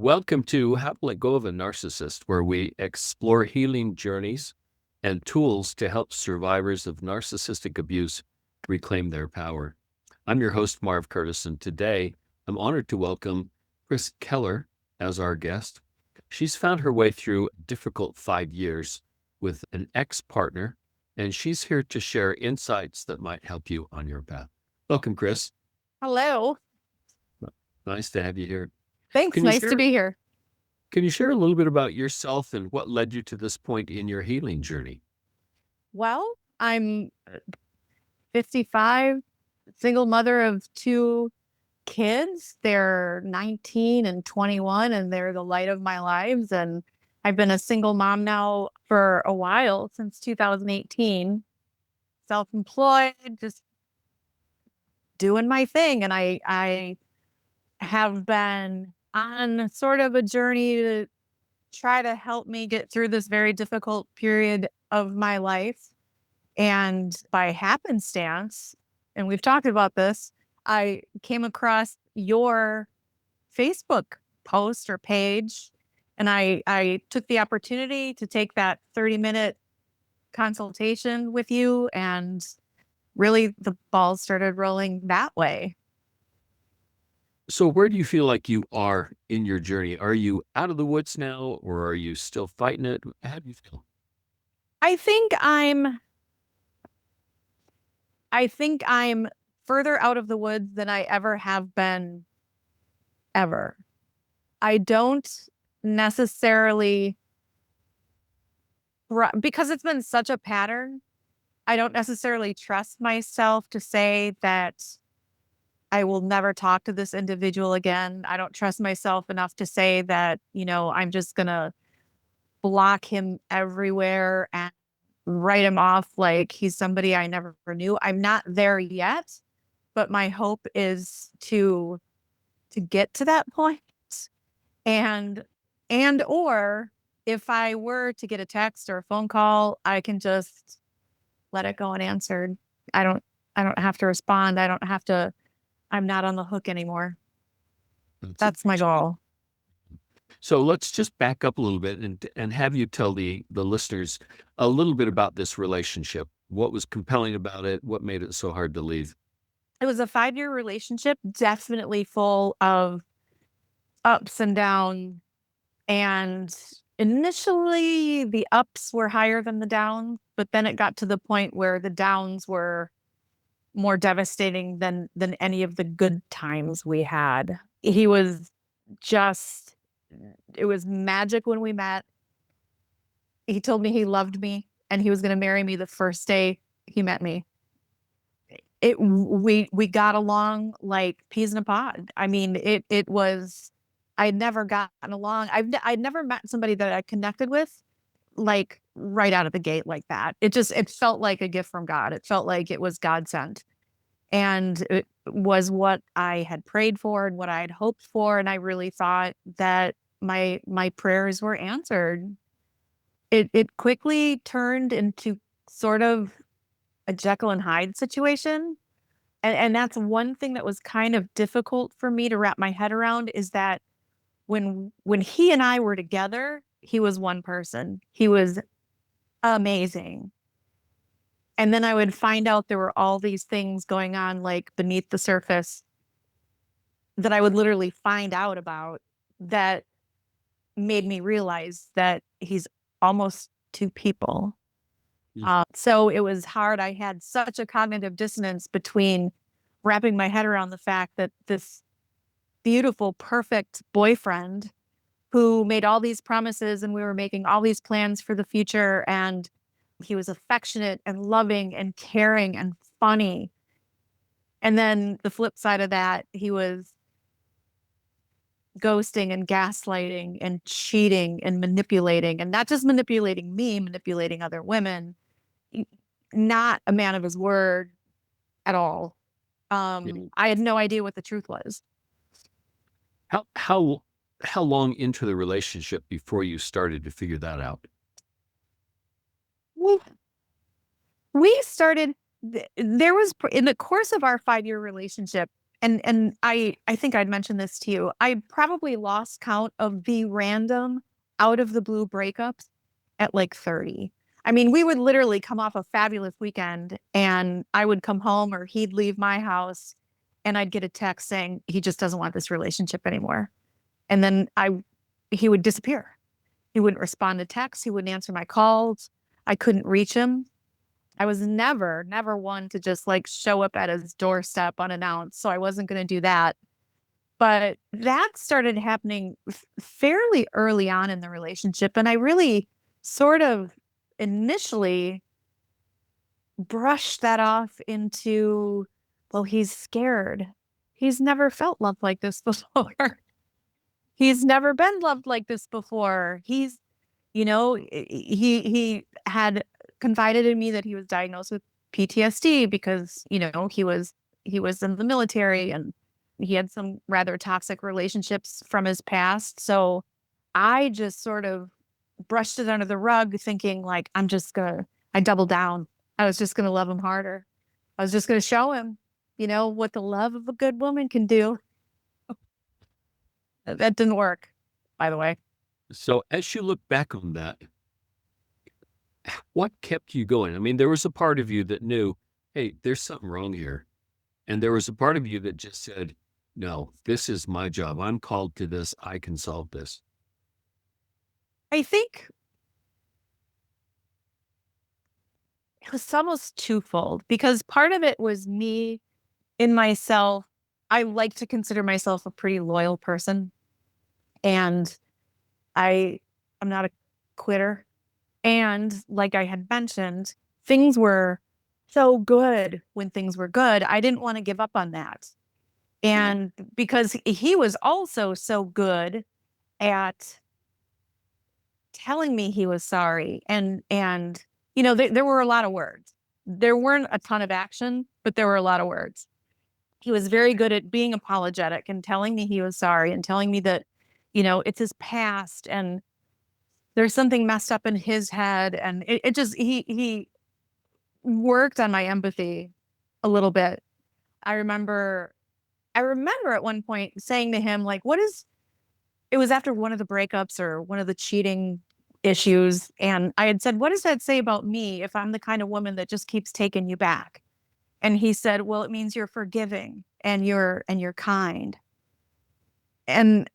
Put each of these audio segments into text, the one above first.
Welcome to How to Let Go of a Narcissist, where we explore healing journeys and tools to help survivors of narcissistic abuse reclaim their power. I'm your host, Marv Curtis, and today I'm honored to welcome Kris Keller as our guest. She's found her way through a difficult 5 years with an ex-partner, and she's here to share insights that might help you on your path. Welcome, Kris. Hello. Nice to have you here. Thanks. Can you Nice to share be here. Can you share a little bit about yourself and what led you to this point in your healing journey? Well, I'm 55, single mother of two kids. They're 19 and 21, and they're the light of my lives. And I've been a single mom now for a while, since 2018, self-employed, just doing my thing. And I have been on sort of a journey to try to help me get through this very difficult period of my life. And by happenstance, and we've talked about this, I came across your Facebook post or page, and I took the opportunity to take that 30-minute consultation with you, and really the ball started rolling that way. So where do you feel like you are in your journey? Are you out of the woods now, or are you still fighting it? How do you feel? I think I'm further out of the woods than I ever have been, ever. I don't necessarily, because it's been such a pattern, I don't necessarily trust myself to say that I will never talk to this individual again. I don't trust myself enough to say that, I'm just going to block him everywhere and write him off like he's somebody I never knew. I'm not there yet, but my hope is to get to that point. And or if I were to get a text or a phone call, I can just let it go unanswered. I don't have to respond. I'm not on the hook anymore. That's my goal. So let's just back up a little bit and have you tell the listeners a little bit about this relationship. What was compelling about it? What made it so hard to leave? It was a 5-year relationship, definitely full of ups and downs. And initially the ups were higher than the downs, but then it got to the point where the downs were more devastating than any of the good times we had. He was just, it was magic when we met. He told me he loved me and he was going to marry me the first day he met me. We got along like peas in a pod. I mean, it was, I'd never gotten along. I'd never met somebody that I connected with like right out of the gate like that. It felt like a gift from God. It felt like it was God sent. And it was what I had prayed for and what I had hoped for. And I really thought that my prayers were answered. It quickly turned into sort of a Jekyll and Hyde situation. And that's one thing that was kind of difficult for me to wrap my head around, is that when he and I were together, he was one person. He was amazing. And then I would find out there were all these things going on, like beneath the surface, that I would literally find out about, that made me realize that he's almost two people. So it was hard. I had such a cognitive dissonance between wrapping my head around the fact that this beautiful, perfect boyfriend who made all these promises and we were making all these plans for the future, and he was affectionate and loving and caring and funny. And then the flip side of that, he was ghosting and gaslighting and cheating and manipulating, and not just manipulating me, manipulating other women. Not a man of his word at all. I had no idea what the truth was. How long into the relationship before you started to figure that out? We started, there was, in the course of our 5-year relationship, and I think I'd mentioned this to you. I probably lost count of the random out of the blue breakups at like 30. I mean, we would literally come off a fabulous weekend and I would come home or he'd leave my house and I'd get a text saying he just doesn't want this relationship anymore. And then he would disappear. He wouldn't respond to texts. He wouldn't answer my calls. I couldn't reach him. I was never one to just like show up at his doorstep unannounced. So I wasn't going to do that. But that started happening fairly early on in the relationship. And I really sort of initially brushed that off into, well, he's scared. He's never felt love like this before. He's never been loved like this before. He had confided in me that he was diagnosed with PTSD because, he was in the military and he had some rather toxic relationships from his past. So I just sort of brushed it under the rug thinking like, I doubled down. I was just going to love him harder. I was just going to show him, what the love of a good woman can do. That didn't work, by the way. So as you look back on that, what kept you going? I mean, there was a part of you that knew, hey, there's something wrong here. And there was a part of you that just said, no, this is my job. I'm called to this. I can solve this. I think it was almost twofold because part of it was me in myself. I like to consider myself a pretty loyal person. And I'm not a quitter. And like I had mentioned, things were so good when things were good. I didn't want to give up on that. And because he was also so good at telling me he was sorry. And there were a lot of words. There weren't a ton of action, but there were a lot of words. He was very good at being apologetic and telling me he was sorry and telling me that, it's his past and there's something messed up in his head. And he worked on my empathy a little bit. I remember at one point saying to him, like, it was after one of the breakups or one of the cheating issues. And I had said, what does that say about me if I'm the kind of woman that just keeps taking you back? And he said, well, it means you're forgiving and you're kind. And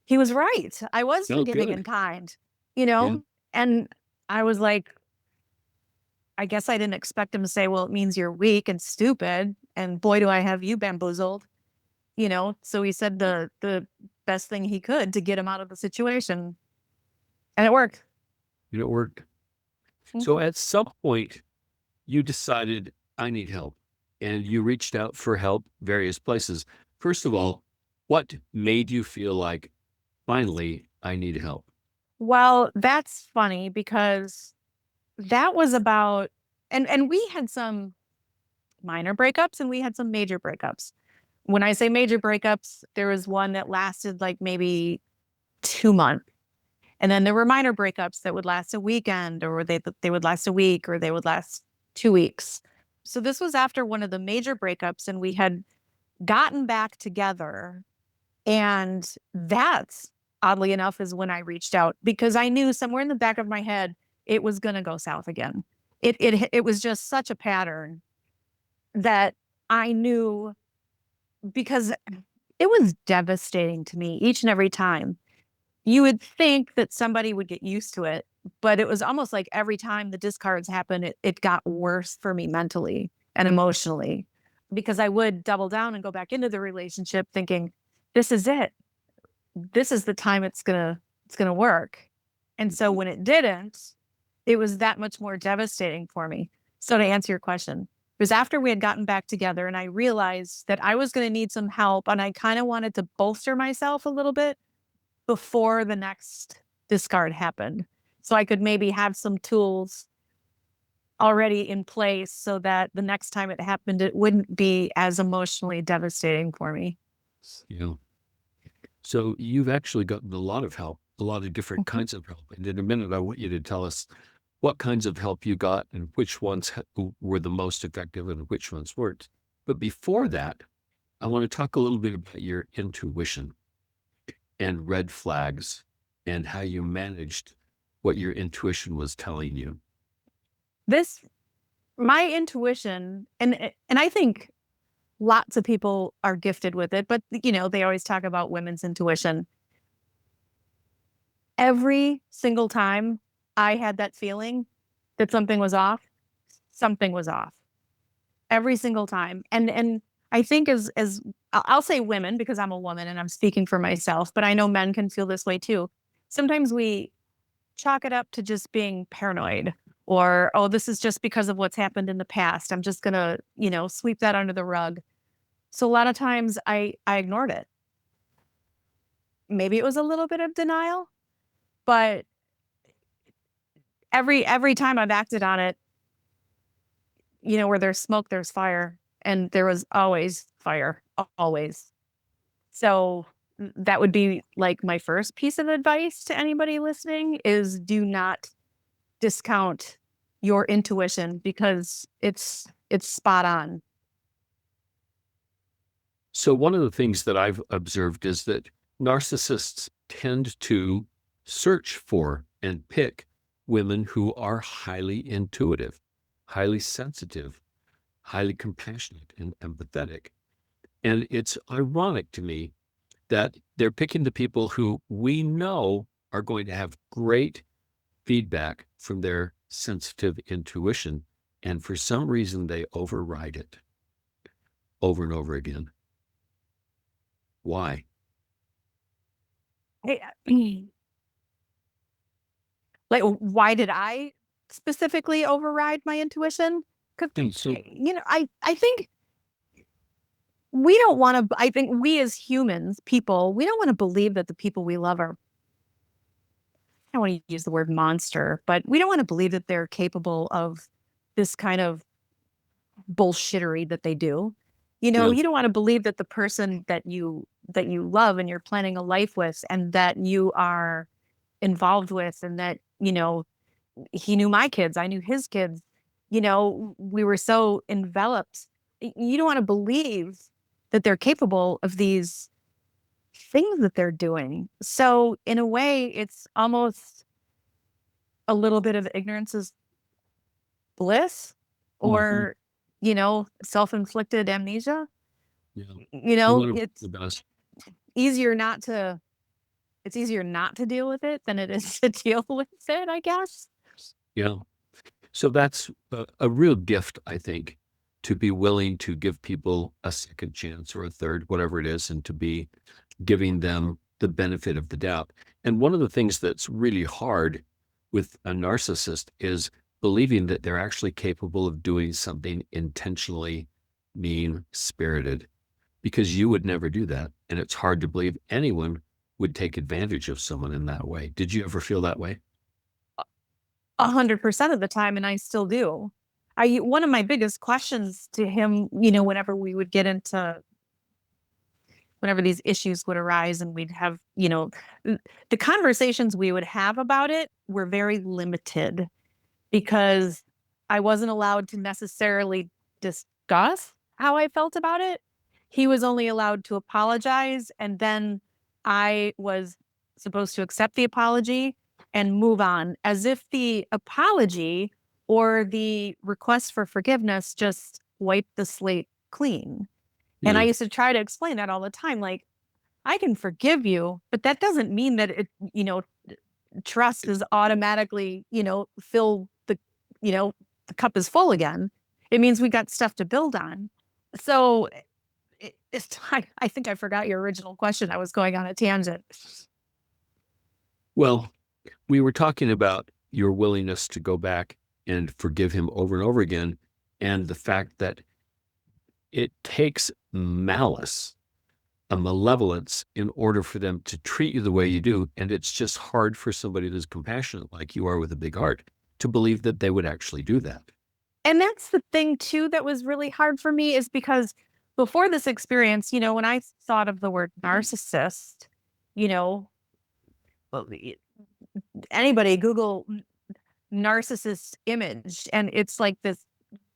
he was right. I was forgiving and kind, Yeah. and I was like, I guess I didn't expect him to say, well, it means you're weak and stupid. And boy, do I have you bamboozled, So he said the best thing he could to get him out of the situation. And it worked. It worked. So at some point, you decided, I need help. And you reached out for help various places. First of all, what made you feel like, finally, I need help? Well, that's funny because that was about, and we had some minor breakups and we had some major breakups. When I say major breakups, there was one that lasted like maybe 2 months. And then there were minor breakups that would last a weekend or they would last a week or they would last 2 weeks. So this was after one of the major breakups and we had gotten back together. And that's, oddly enough, is when I reached out because I knew somewhere in the back of my head, it was going to go south again. It was just such a pattern that I knew because it was devastating to me each and every time. You would think that somebody would get used to it, but it was almost like every time the discards happened, it got worse for me mentally and emotionally because I would double down and go back into the relationship thinking, this is it. This is the time it's gonna work. And so when it didn't, it was that much more devastating for me. So to answer your question, it was after we had gotten back together and I realized that I was going to need some help and I kind of wanted to bolster myself a little bit before the next discard happened. So I could maybe have some tools already in place so that the next time it happened, it wouldn't be as emotionally devastating for me. Yeah. So you've actually gotten a lot of help, a lot of different kinds of help. And in a minute, I want you to tell us what kinds of help you got and which ones were the most effective and which ones weren't. But before that, I want to talk a little bit about your intuition and red flags and how you managed what your intuition was telling you. My intuition, and I think lots of people are gifted with it, but they always talk about women's intuition. Every single time I had that feeling that something was off, something was off. Every single time. And I think as I'll say women because I'm a woman and I'm speaking for myself, but I know men can feel this way too. Sometimes we chalk it up to just being paranoid or, oh, this is just because of what's happened in the past. I'm just gonna, sweep that under the rug. So a lot of times I ignored it. Maybe it was a little bit of denial, but every time I've acted on it, where there's smoke, there's fire. And there was always fire, always. So that would be like my first piece of advice to anybody listening is do not discount your intuition because it's spot on. So one of the things that I've observed is that narcissists tend to search for and pick women who are highly intuitive, highly sensitive, highly compassionate and empathetic. And it's ironic to me that they're picking the people who we know are going to have great feedback from their sensitive intuition. And for some reason, they override it over and over again. Why? Like, why did I specifically override my intuition? Because, So, I think we don't want to, I think we as humans, people, we don't want to believe that the people we love are, I don't want to use the word monster, but we don't want to believe that they're capable of this kind of bullshittery that they do. yeah, You don't want to believe that the person that you love and you're planning a life with and that you are involved with and that, he knew my kids, I knew his kids, we were so enveloped. You don't want to believe that they're capable of these things that they're doing. So in a way, it's almost a little bit of ignorance is bliss mhm, or, self-inflicted amnesia. yeah. You want to It's the best. easier not to it's easier not to deal with it than it is to deal with it, I guess. Yeah. So that's a real gift, I think, to be willing to give people a second chance or a third, whatever it is, and to be giving them the benefit of the doubt. And one of the things that's really hard with a narcissist is believing that they're actually capable of doing something intentionally mean spirited, because you would never do that. And it's hard to believe anyone would take advantage of someone in that way. Did you ever feel that way? 100% of the time, and I still do. One of my biggest questions to him, whenever we would get into whenever these issues would arise and we'd have, the conversations we would have about it were very limited because I wasn't allowed to necessarily discuss how I felt about it. He was only allowed to apologize, and then I was supposed to accept the apology and move on as if the apology or the request for forgiveness just wiped the slate clean. And I Yeah. used to try to explain that all the time. Like, I can forgive you, but that doesn't mean that trust is automatically, fill the cup is full again. It means we got stuff to build on. So I think I forgot your original question. I was going on a tangent. Well, we were talking about your willingness to go back and forgive him over and over again, and the fact that it takes malice, a malevolence, in order for them to treat you the way you do. And it's just hard for somebody that's compassionate like you are with a big heart to believe that they would actually do that. And that's the thing too that was really hard for me is because before this experience, when I thought of the word narcissist, you know, well, anybody Google narcissist image and it's like this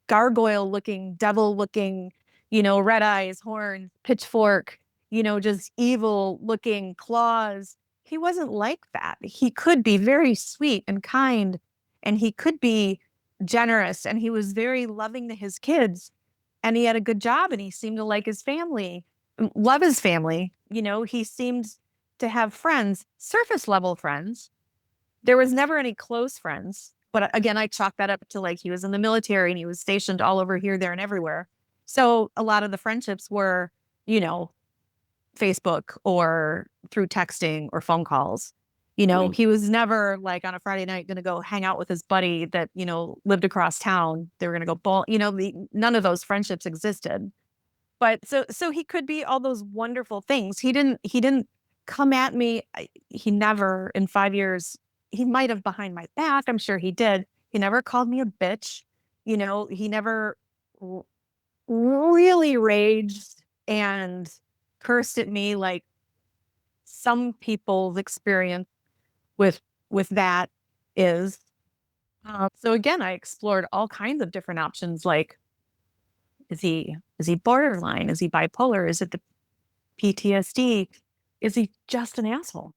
gargoyle looking, devil looking, red eyes, horns, pitchfork, just evil looking claws. He wasn't like that. He could be very sweet and kind, and he could be generous, and he was very loving to his kids, and he had a good job, and he seemed to like his family, love his family. He seemed to have friends, surface level friends. There was never any close friends. But again, I chalk that up to like he was in the military and he was stationed all over here, there, and everywhere. So a lot of the friendships were, you know, Facebook or through texting or phone calls. Right. He was never like on a Friday night going to go hang out with his buddy that, lived across town. They were going to go bowl, none of those friendships existed. But so he could be all those wonderful things. He didn't come at me. He never in 5 years, he might have behind my back. I'm sure he did. He never called me a bitch. He never really raged and cursed at me like some people's experience with that is. So again, I explored all kinds of different options. Like, is he borderline? Is he bipolar? Is it the PTSD? Is he just an asshole?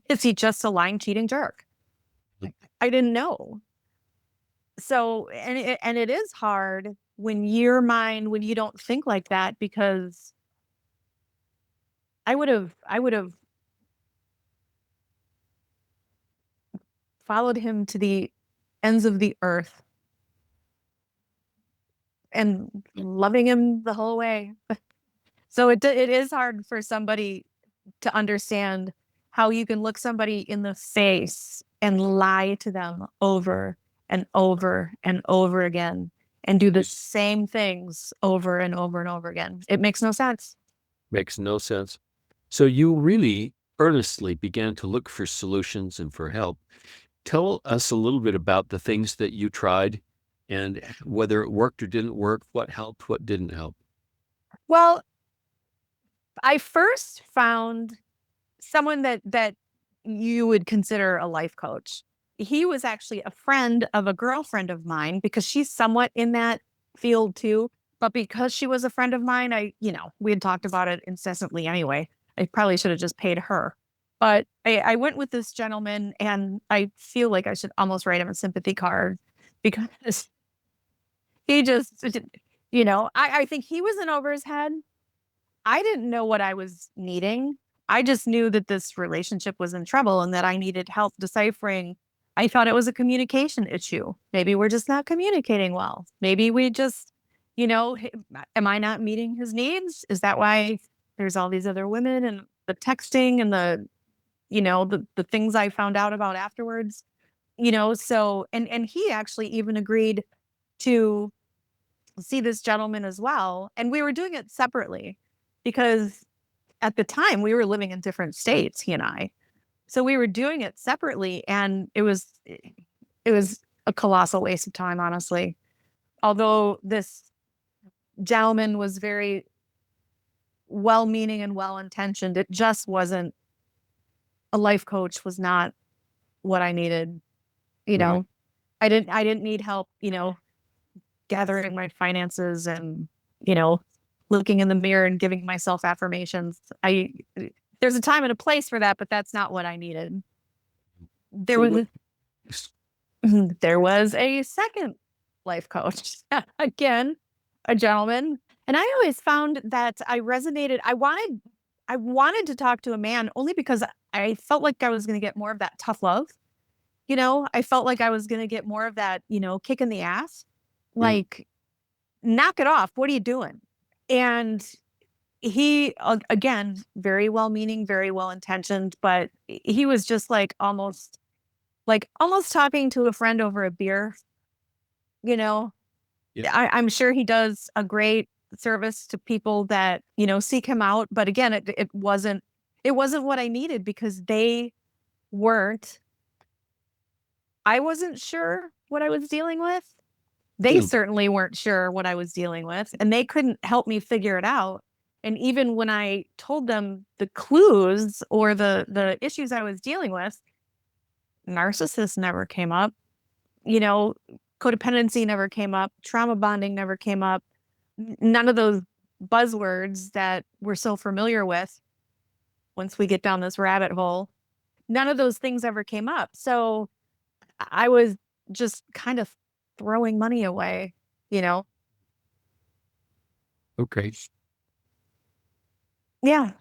Is he just a lying, cheating jerk? I didn't know. So, and it is hard when when you don't think like that, because I would have followed him to the ends of the earth and loving him the whole way. So it is hard for somebody to understand how you can look somebody in the face and lie to them over and over and over again and do the same things over and over and over again. It makes no sense. Makes no sense. So you really earnestly began to look for solutions and for help. Tell us a little bit about the things that you tried and whether it worked or didn't work, what helped, what didn't help. Well, I first found someone that you would consider a life coach. He was actually a friend of a girlfriend of mine, because she's somewhat in that field too. But because she was a friend of mine, we had talked about it incessantly anyway. I probably should have just paid her. But I went with this gentleman, and I feel like I should almost write him a sympathy card, because he just, I think he was in over his head. I didn't know what I was needing. I just knew that this relationship was in trouble and that I needed help deciphering. I thought it was a communication issue. Maybe we're just not communicating well. Maybe we just, am I not meeting his needs? Is that why there's all these other women, and the texting and the things I found out about afterwards? So, and he actually even agreed to see this gentleman as well. And we were doing it separately, because at the time we were living in different states, he and I. So we were doing it separately, and it was a colossal waste of time, honestly. Although this gentleman was very well-meaning and well-intentioned, it just wasn't. A life coach was not what I needed. You Right. know, I didn't need help, gathering my finances and, looking in the mirror and giving myself affirmations. There's a time and a place for that, but that's not what I needed. There So was what, there was a second life coach. Again, a gentleman. And I always found that I resonated. I wanted to talk to a man only because I felt like I was going to get more of that tough love. I felt like I was going to get more of that, kick in the ass. mm, Like, knock it off. What are you doing? And he, again, very well meaning, very well intentioned, but he was just almost talking to a friend over a beer. You know, yeah, I'm sure he does a great service to people that, seek him out. But again, it wasn't what I needed, because they weren't, I wasn't sure what I was dealing with. They mm, certainly weren't sure what I was dealing with, and they couldn't help me figure it out. And even when I told them the clues or the issues I was dealing with, narcissist never came up. You know, Codependency never came up. Trauma bonding never came up. none of those buzzwords that we're so familiar with once we get down this rabbit hole, none of those things ever came up. So I was just kind of throwing money away, you know? Okay. Yeah,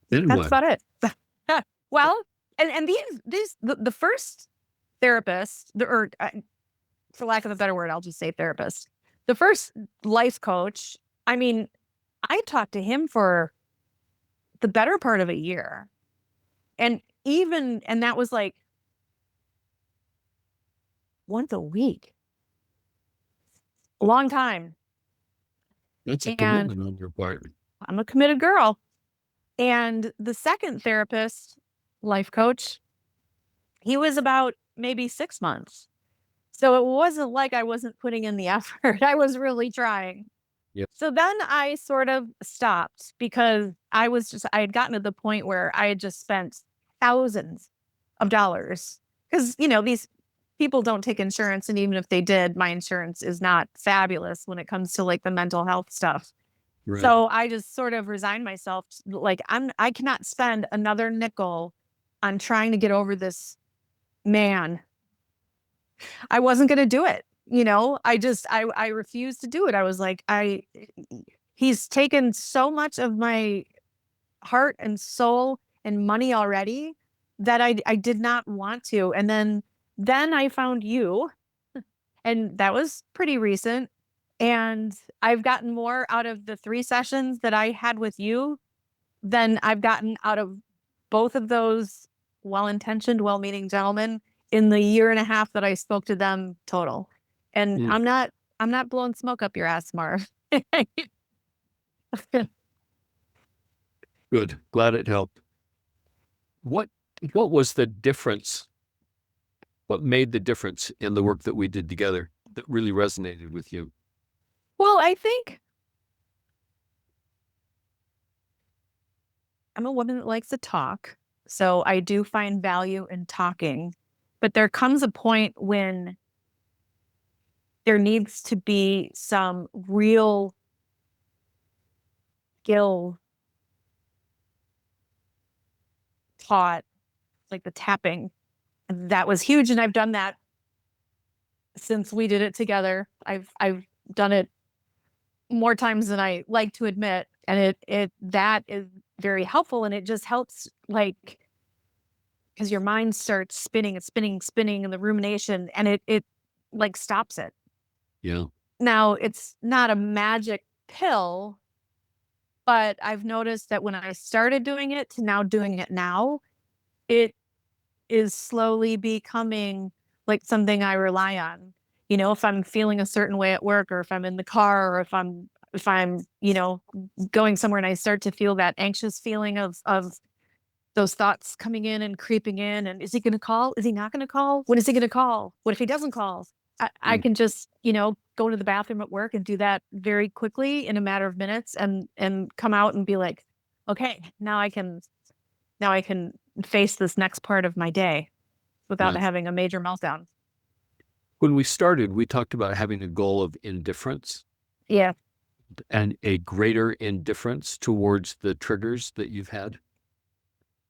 Then that's what? about it. Well, and the first therapist, or for lack of a better word, I'll just say therapist. The first life coach, I mean, I talked to him for the better part of a year. And that was like once a week, a long time. That's a And commitment on your part. I'm a committed girl. And the second therapist, life coach, he was about maybe 6 months. So it wasn't like I wasn't putting in the effort. I was really trying. Yep. So then I sort of stopped because I had gotten to the point where I had just spent thousands of dollars. Because, these people don't take insurance. And even if they did, my insurance is not fabulous when it comes to like the mental health stuff. Right. So I just sort of resigned myself. Like I cannot spend another nickel on trying to get over this man. I wasn't going to do it. I refused to do it. I was like, he's taken so much of my heart and soul and money already that I did not want to. And then I found you, and that was pretty recent. And I've gotten more out of the 3 sessions that I had with you than I've gotten out of both of those well-intentioned, well-meaning gentlemen in the year and a half that I spoke to them total. And Mm. I'm not blowing smoke up your ass, Marv. Good. Glad it helped. What was the difference? What made the difference in the work that we did together that really resonated with you? Well, I think I'm a woman that likes to talk. So I do find value in talking. But there comes a point when there needs to be some real skill taught, like the tapping. That was huge. And I've done that since we did it together. I've done it more times than I like to admit. And that is very helpful. And it just helps, like, because your mind starts spinning and spinning, spinning in the rumination, and it like stops it. Yeah. Now, it's not a magic pill, but I've noticed that when I started doing it to now doing it now, it is slowly becoming like something I rely on. If I'm feeling a certain way at work, or if I'm in the car, or if I'm going somewhere and I start to feel that anxious feeling of those thoughts coming in and creeping in, and is he going to call? Is he not going to call? When is he going to call? What if he doesn't call? I Mm. can just, go to the bathroom at work and do that very quickly in a matter of minutes, and come out and be like, okay, now I can face this next part of my day without Yeah. having a major meltdown. When we started, we talked about having a goal of indifference Yeah, and a greater indifference towards the triggers that you've had.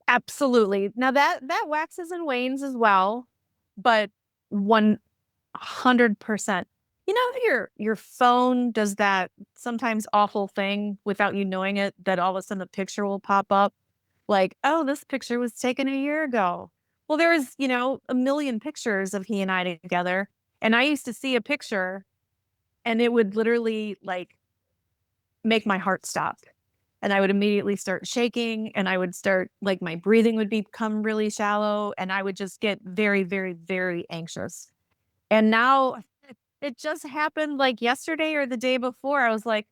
absolutely. Now that waxes and wanes as well, but 100%. Your phone does that sometimes awful thing without you knowing it, that all of a sudden a picture will pop up like, oh, this picture was taken a year ago. Well, there was, a million pictures of he and I together. And I used to see a picture and it would literally like make my heart stop. And I would immediately start shaking, and I would start like my breathing would become really shallow, and I would just get very, very, very anxious. And now it just happened like yesterday or the day before. I was like,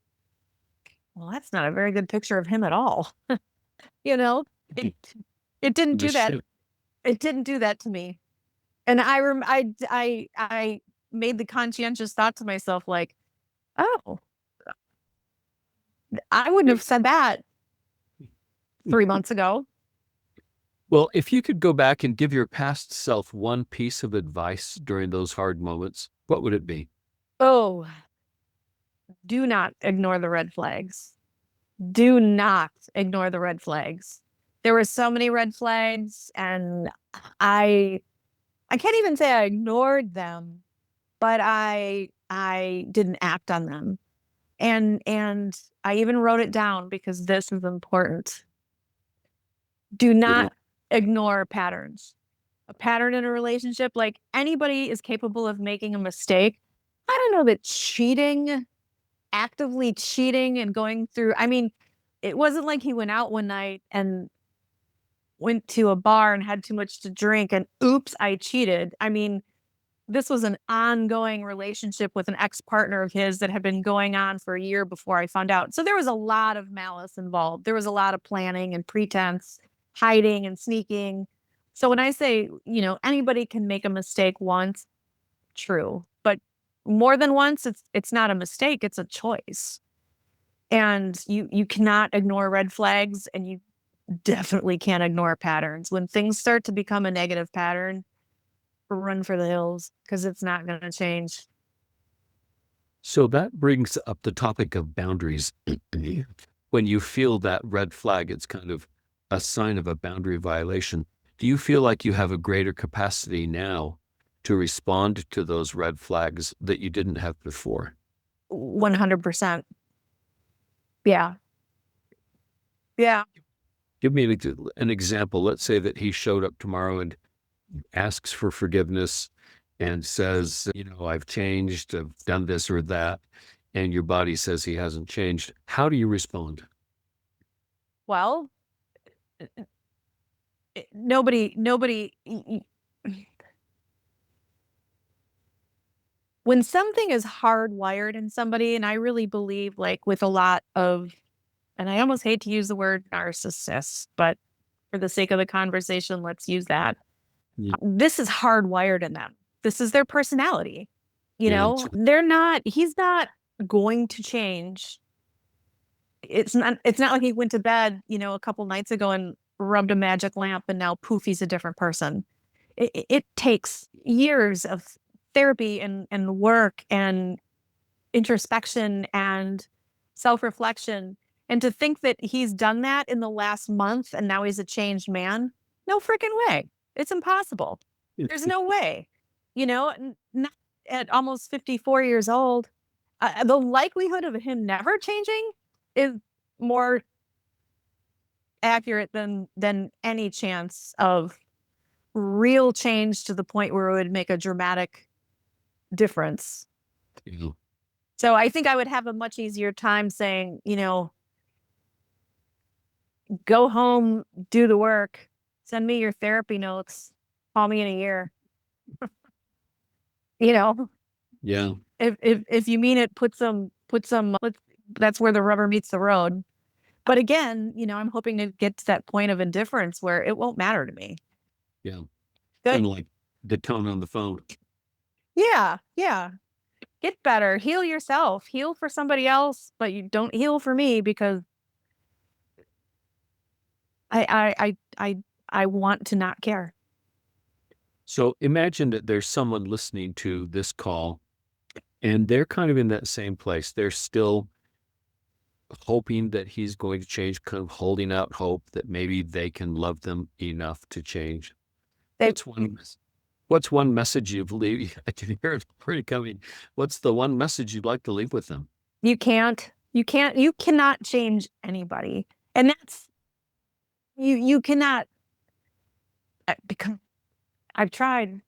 well, that's not a very good picture of him at all. You know, it it didn't The do that. shift. It didn't do that to me. And I made the conscientious thought to myself, like, oh, I wouldn't have said that 3 months ago. Well, if you could go back and give your past self one piece of advice during those hard moments, what would it be? Oh, do not ignore the red flags. Do not ignore the red flags. There were so many red flags, and I can't even say I ignored them, but I didn't act on them. And I even wrote it down because this is important. Do not ignore patterns. A pattern in a relationship, like anybody is capable of making a mistake. I don't know that cheating, actively cheating and going through, I mean, it wasn't like he went out one night and went to a bar and had too much to drink and oops, I cheated. I mean, this was an ongoing relationship with an ex-partner of his that had been going on for a year before I found out. So there was a lot of malice involved. There was a lot of planning and pretense, hiding and sneaking. So when I say, anybody can make a mistake once, true, but more than once, it's not a mistake, it's a choice. And you cannot ignore red flags, and you definitely can't ignore patterns. When things start to become a negative pattern, run for the hills because it's not going to change. So that brings up the topic of boundaries. When you feel that red flag, it's kind of a sign of a boundary violation. Do you feel like you have a greater capacity now to respond to those red flags that you didn't have before? 100%. Yeah. Yeah. Give me an example. Let's say that he showed up tomorrow and asks for forgiveness and says, I've changed, I've done this or that, and your body says he hasn't changed. How do you respond? Well, nobody, when something is hardwired in somebody, and I really believe, like, with a lot of, and I almost hate to use the word narcissist, but for the sake of the conversation, let's use that. Yeah. This is hardwired in them. This is their personality. Yeah. He's not going to change. It's not like he went to bed, a couple nights ago and rubbed a magic lamp and now poof, he's a different person. It takes years of therapy and work and introspection and self-reflection. And to think that he's done that in the last month and now he's a changed man, no freaking way. It's impossible. There's no way. Not at almost 54 years old. The likelihood of him never changing is more accurate than any chance of real change to the point where it would make a dramatic difference. Yeah. So I think I would have a much easier time saying, go home, do the work, send me your therapy notes, call me in a year. Yeah. If you mean it, put some, that's where the rubber meets the road. But again, I'm hoping to get to that point of indifference where it won't matter to me. Yeah. Good. Kind of like the tone on the phone. Yeah. Yeah. Get better, heal yourself, heal for somebody else, but you don't heal for me because I want to not care. So imagine that there's someone listening to this call and they're kind of in that same place. They're still hoping that he's going to change, kind of holding out hope that maybe they can love them enough to change. What's one message you've leave? I can hear it pretty coming. What's the one message you'd like to leave with them? You cannot change anybody. And that's, you cannot, because I've tried.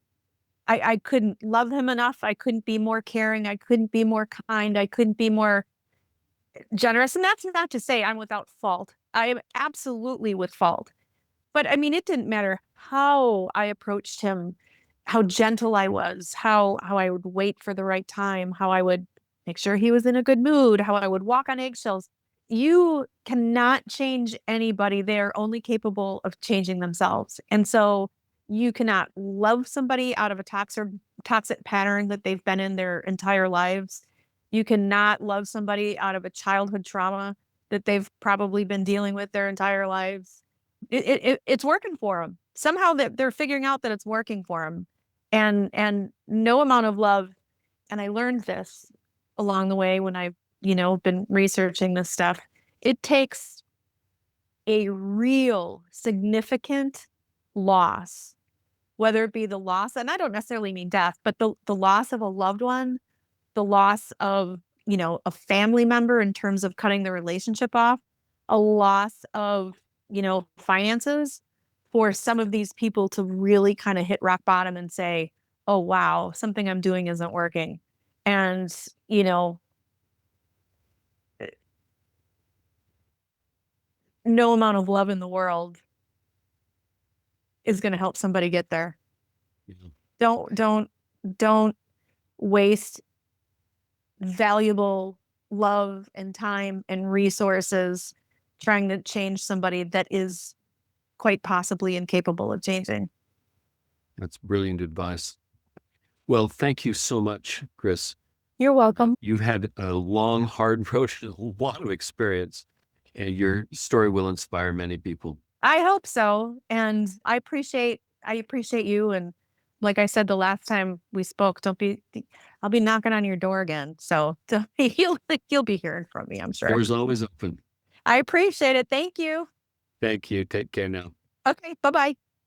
I couldn't love him enough. I couldn't be more caring. I couldn't be more kind. I couldn't be more generous. And that's not to say I'm without fault. I am absolutely with fault. But I mean, it didn't matter how I approached him, how gentle I was, how I would wait for the right time, how I would make sure he was in a good mood, how I would walk on eggshells. You cannot change anybody. They're only capable of changing themselves. And so you cannot love somebody out of a toxic pattern that they've been in their entire lives. You cannot love somebody out of a childhood trauma that they've probably been dealing with their entire lives. It's working for them. Somehow they're figuring out that it's working for them. And no amount of love, and I learned this along the way when I been researching this stuff. It takes a real significant loss, whether it be the loss, and I don't necessarily mean death, but the loss of a loved one, the loss of, a family member in terms of cutting the relationship off, a loss of, finances, for some of these people to really kind of hit rock bottom and say, oh, wow, something I'm doing isn't working. And, no amount of love in the world is going to help somebody get there. Yeah. Don't waste valuable love and time and resources trying to change somebody that is quite possibly incapable of changing. That's brilliant advice. Well, thank you so much, Kris. You're welcome. You've had a long, hard road and a lot of experience, and your story will inspire many people. I hope so. And I appreciate you. And like I said the last time we spoke, I'll be knocking on your door again. So you'll be hearing from me, I'm sure. Doors always open. I appreciate it. Thank you. Thank you. Take care now. Okay, bye-bye.